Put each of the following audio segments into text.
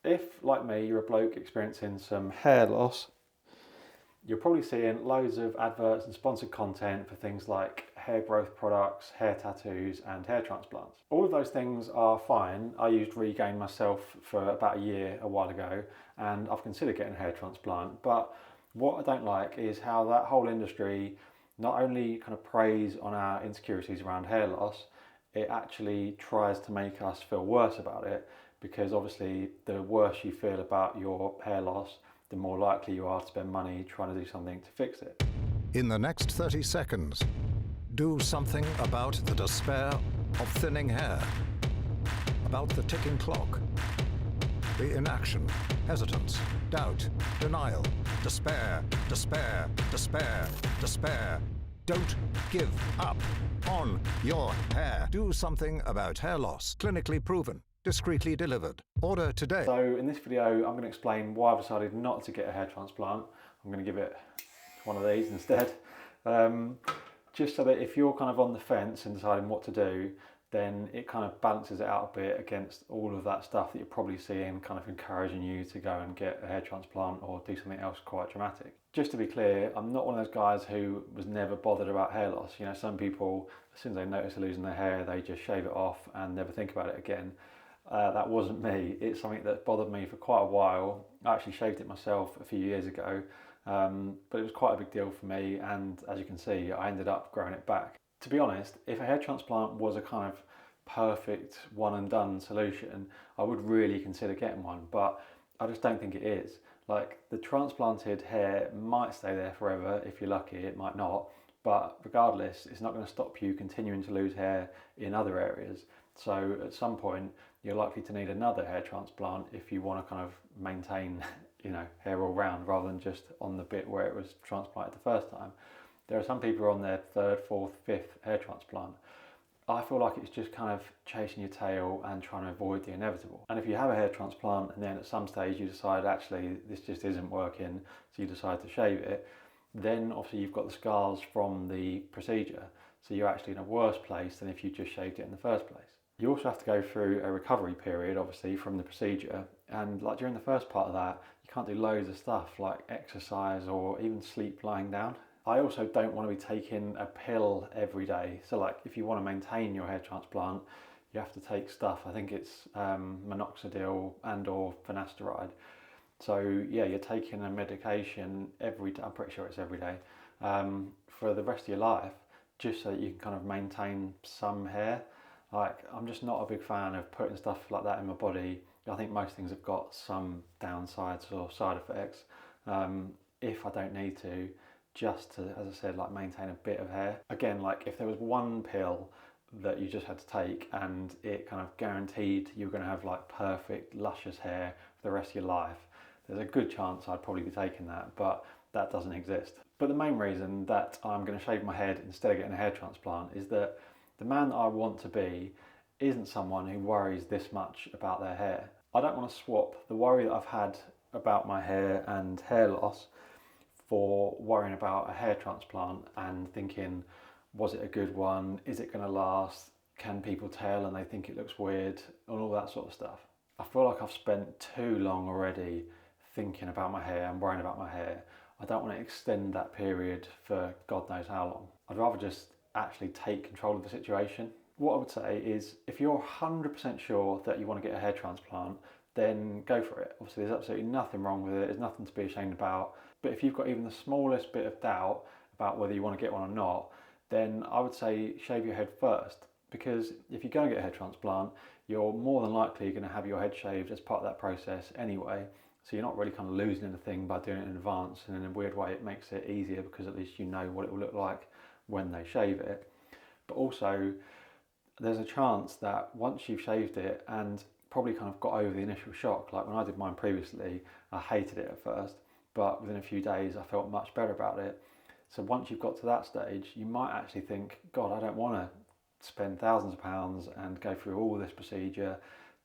If, like me, you're a bloke experiencing some hair loss, you're probably seeing loads of adverts and sponsored content for things like hair growth products, hair tattoos, and hair transplants. All of those things are fine. I used Regain myself for about a year a while ago, and I've considered getting a hair transplant. But what I don't like is how that whole industry not only kind of preys on our insecurities around hair loss, it actually tries to make us feel worse about it, because obviously the worse you feel about your hair loss, the more likely you are to spend money trying to do something to fix it. In the next 30 seconds, do something about the despair of thinning hair, about the ticking clock, the inaction, hesitance, doubt, denial, despair, despair, despair, despair. Don't give up on your hair. Do something about hair loss. Clinically proven. Discreetly delivered. Order today. So in this video, I'm going to explain why I've decided not to get a hair transplant. I'm going to give it one of these instead. Just so that if you're kind of on the fence and deciding what to do, then it kind of balances it out a bit against all of that stuff that you're probably seeing kind of encouraging you to go and get a hair transplant or do something else quite dramatic. Just to be clear, I'm not one of those guys who was never bothered about hair loss. You know, some people, as soon as they notice they're losing their hair, they just shave it off and never think about it again. That wasn't me. It's something that bothered me for quite a while. I actually shaved it myself a few years ago, but it was quite a big deal for me, and as you can see, I ended up growing it back. To be honest, if a hair transplant was a kind of perfect one and done solution, I would really consider getting one, but I just don't think it is. Like, the transplanted hair might stay there forever if you're lucky, it might not, but regardless, it's not going to stop you continuing to lose hair in other areas. So at some point, you're likely to need another hair transplant if you want to kind of maintain, you know, hair all round rather than just on the bit where it was transplanted the first time. There are some people who are on their third, fourth, fifth hair transplant. I feel like it's just kind of chasing your tail and trying to avoid the inevitable. And if you have a hair transplant and then at some stage you decide actually this just isn't working, so you decide to shave it, then obviously you've got the scars from the procedure. So you're actually in a worse place than if you just shaved it in the first place. You also have to go through a recovery period, obviously, from the procedure. And like during the first part of that, you can't do loads of stuff like exercise or even sleep lying down. I also don't want to be taking a pill every day. So like if you want to maintain your hair transplant, you have to take stuff. I think it's minoxidil and or finasteride. So yeah, you're taking a medication every day, I'm pretty sure it's every day, for the rest of your life, just so that you can kind of maintain some hair. Like, I'm just not a big fan of putting stuff like that in my body. I think most things have got some downsides or side effects. If I don't need to, just to, as I said, like maintain a bit of hair. Again, like if there was one pill that you just had to take and it kind of guaranteed you were going to have like perfect, luscious hair for the rest of your life, there's a good chance I'd probably be taking that, but that doesn't exist. But the main reason that I'm going to shave my head instead of getting a hair transplant is that the man that I want to be isn't someone who worries this much about their hair. I don't want to swap the worry that I've had about my hair and hair loss for worrying about a hair transplant and thinking, was it a good one? Is it going to last? Can people tell and they think it looks weird? And all that sort of stuff. I feel like I've spent too long already thinking about my hair and worrying about my hair. I don't want to extend that period for God knows how long. I'd rather just actually take control of the situation. What I would say is, if you're 100% sure that you want to get a hair transplant, then go for it. Obviously there's absolutely nothing wrong with it, there's nothing to be ashamed about. But if you've got even the smallest bit of doubt about whether you want to get one or not, then I would say shave your head first. Because if you go and get a hair transplant, you're more than likely going to have your head shaved as part of that process anyway. So you're not really kind of losing anything by doing it in advance, and in a weird way it makes it easier because at least you know what it will look like when they shave it. But also there's a chance that once you've shaved it and probably kind of got over the initial shock, like when I did mine previously, I hated it at first, but within a few days I felt much better about it. So once you've got to that stage, you might actually think, God, I don't want to spend thousands of pounds and go through all this procedure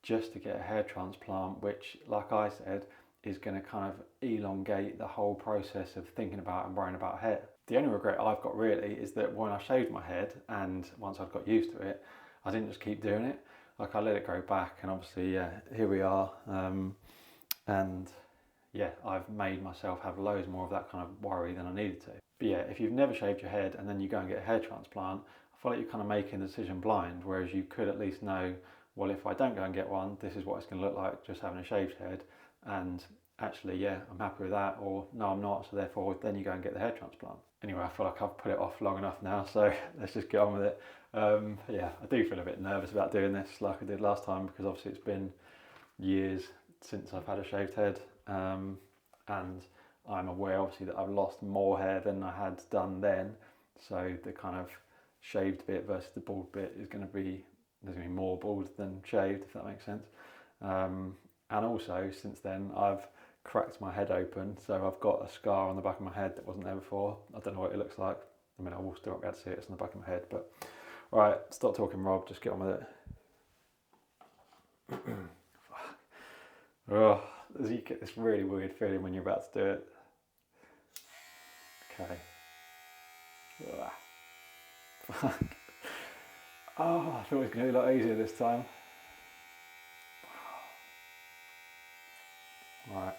just to get a hair transplant, which, like I said, is going to kind of elongate the whole process of thinking about and worrying about hair. The only regret I've got really is that when I shaved my head and once I'd got used to it, I didn't just keep doing it. Like, I let it grow back, and obviously, yeah, here we are. And yeah, I've made myself have loads more of that kind of worry than I needed to. But yeah, if you've never shaved your head and then you go and get a hair transplant, I feel like you're kind of making the decision blind, whereas you could at least know, well, if I don't go and get one, this is what it's going to look like just having a shaved head. And actually, yeah, I'm happy with that, or no, I'm not, so therefore then you go and get the hair transplant. Anyway, I feel like I've put it off long enough now, so let's just get on with it. Yeah, I do feel a bit nervous about doing this like I did last time, because obviously it's been years since I've had a shaved head, and I'm aware obviously that I've lost more hair than I had done then, so the kind of shaved bit versus the bald bit is going to be, there's going to be more bald than shaved, if that makes sense. And also since then I've cracked my head open, so I've got a scar on the back of my head that wasn't there before. I don't know what it looks like. I mean, I will still not be able to see it, it's on the back of my head, but alright, stop talking, Rob, just get on with it. Oh, you get this really weird feeling when you're about to do it. Okay. Fuck. Oh, I thought it was going to be a lot easier this time. Right.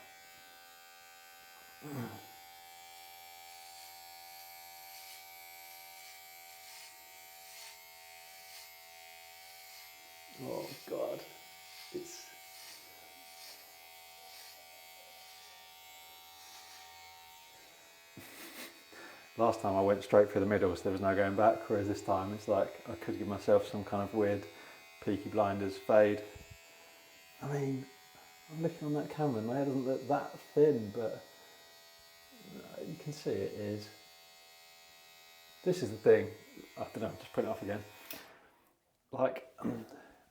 Oh God, it's. Last time I went straight through the middle, so there was no going back, whereas this time it's like I could give myself some kind of weird Peaky Blinders fade. I mean, I'm looking on that camera and my hair doesn't look that thin, but you can see it is. This is the thing, I don't know, just put it off again. Like,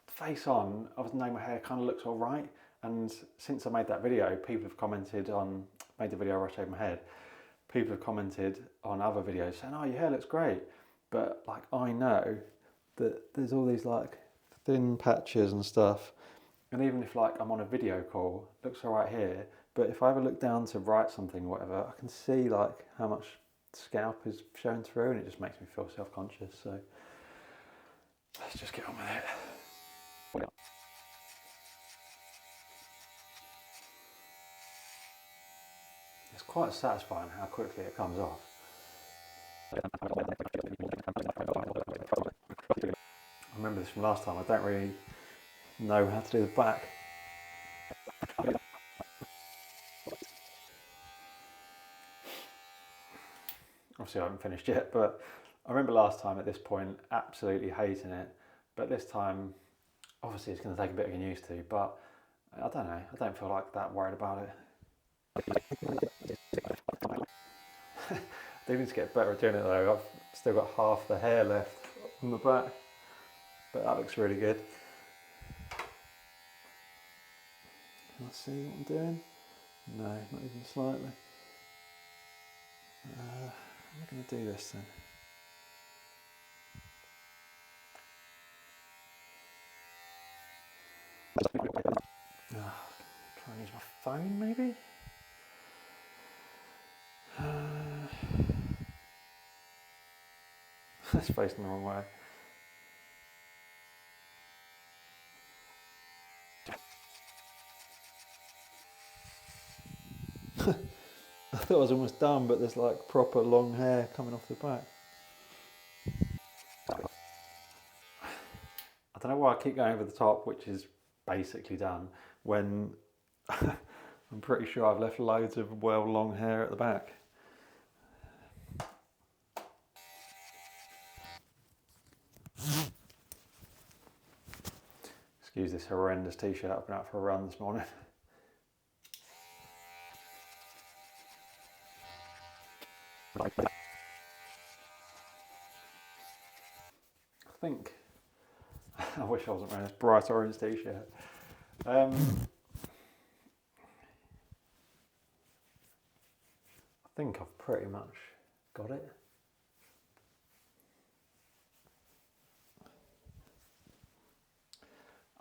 face on, I was knowing my hair kind of looks all right, and since I made that video, people have commented on, made the video where I shaved my head, people have commented on other videos saying, oh, your hair looks great, but like I know that there's all these like thin patches and stuff, and even if like I'm on a video call, it looks all right here, but if I ever look down to write something or whatever, I can see like how much scalp is showing through, and it just makes me feel self-conscious, so let's just get on with it. It's quite satisfying how quickly it comes off. I remember this from last time, I don't really know how to do the back. Obviously I haven't finished yet, but I remember last time at this point absolutely hating it, but this time obviously it's going to take a bit of getting used to, but I don't know, I don't feel like that worried about it. I do need to get better at doing it though. I've still got half the hair left on the back, but that looks really good. Can I see what I'm doing? No, not even slightly. How am I going to do this then? Try and use my phone maybe? That's facing the wrong way. I thought I was almost done, but there's like proper long hair coming off the back. I don't know why I keep going over the top, which is basically done, when I'm pretty sure I've left loads of long hair at the back. Excuse this horrendous t-shirt, I've been out for a run this morning. I think, I wish I wasn't wearing this bright orange t-shirt. I think I've pretty much got it.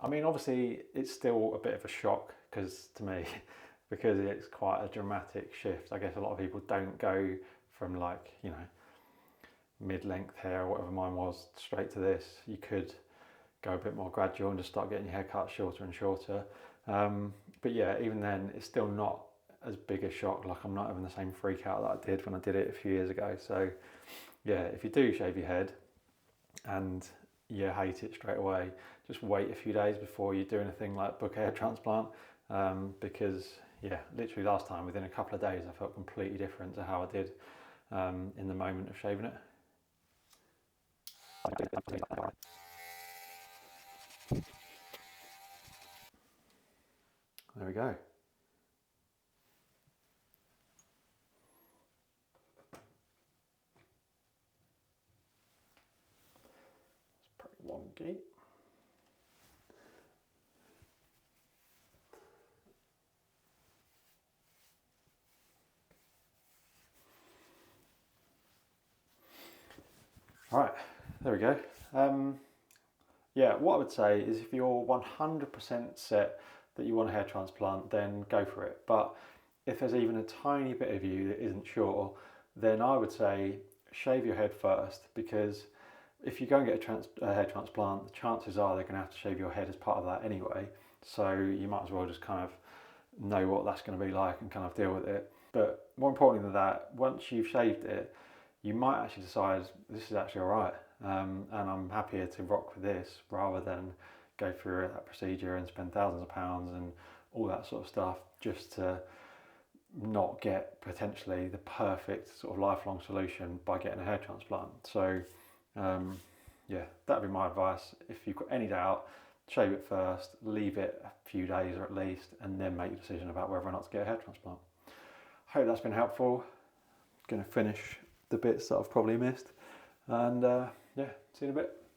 I mean, obviously it's still a bit of a shock to me, because it's quite a dramatic shift. I guess a lot of people don't go from like, you know, mid-length hair or whatever mine was straight to this. You could go a bit more gradual and just start getting your hair cut shorter and shorter. But yeah, even then, it's still not as big a shock. Like, I'm not having the same freak out that I did when I did it a few years ago. So yeah, if you do shave your head and you hate it straight away, just wait a few days before you do anything like book a hair transplant, because yeah, literally last time, within a couple of days, I felt completely different to how I did in the moment of shaving it. There we go. It's pretty wonky. All right, there we go. Yeah, what I would say is if you're 100% set that you want a hair transplant, then go for it. But if there's even a tiny bit of you that isn't sure, then I would say shave your head first, because if you go and get a hair transplant, the chances are they're going to have to shave your head as part of that anyway. So you might as well just kind of know what that's going to be like and kind of deal with it. But more importantly than that, once you've shaved it, you might actually decide this is actually all right, and I'm happier to rock with this rather than go through that procedure and spend thousands of pounds and all that sort of stuff just to not get potentially the perfect sort of lifelong solution by getting a hair transplant. So yeah, that'd be my advice. If you've got any doubt, shave it first, leave it a few days or at least, and then make a decision about whether or not to get a hair transplant. Hope that's been helpful. Going to finish the bits that I've probably missed, and yeah, see you in a bit.